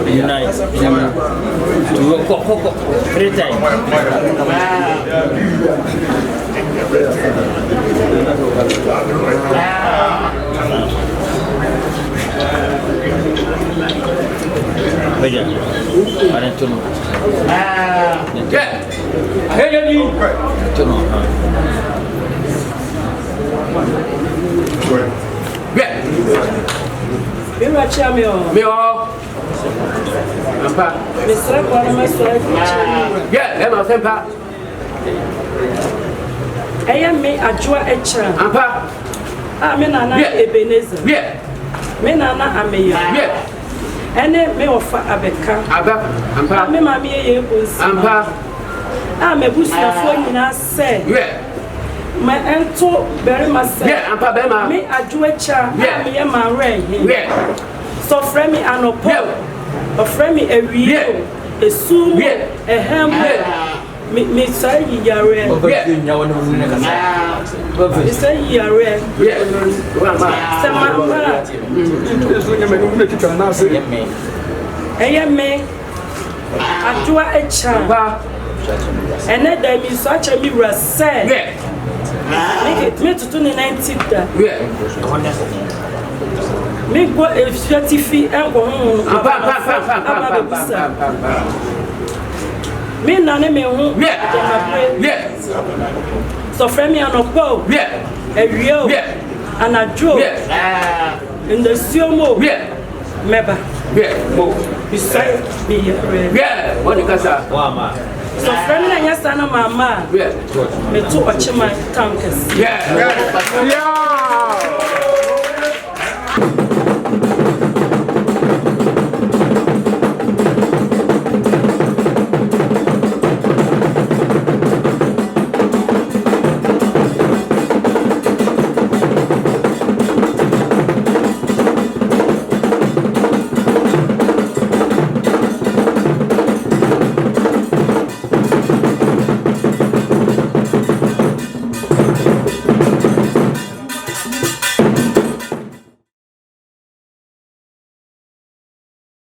Unite. To go 3 times. Beja, ada tunu. Hey, jadi. Tunu. Biwa chamio. Apa? Misra kwa na masura Yeah, ema sempa. me Adwoa Akyaa. Apa? Me nana Ebenezer. Yeah. Me nana Ameya. Yeah. Ene me ofa abeka. Aba. Ampa. Me mama ye onsi. Ampa. Me busuafo nyina se. Yeah. Me ento very myself. Yeah, ampa bema. Me Adwoa Akyaa. Me ye Mawerehene. Yeah. So frame me anopo. O frame me ewie. Esu. Ehem. Me say yare. Me say yare. Me Adwoa Akyaa. And then there is such a mirror say. Me to 90 da. Me go a certifi and go home. Me nane me home. So friend me anopo. A real. And a joke. In the sumo. Meba. Beside me. What you casa? So friend me yes ana mama. Me to Pramkesehene. Yeah.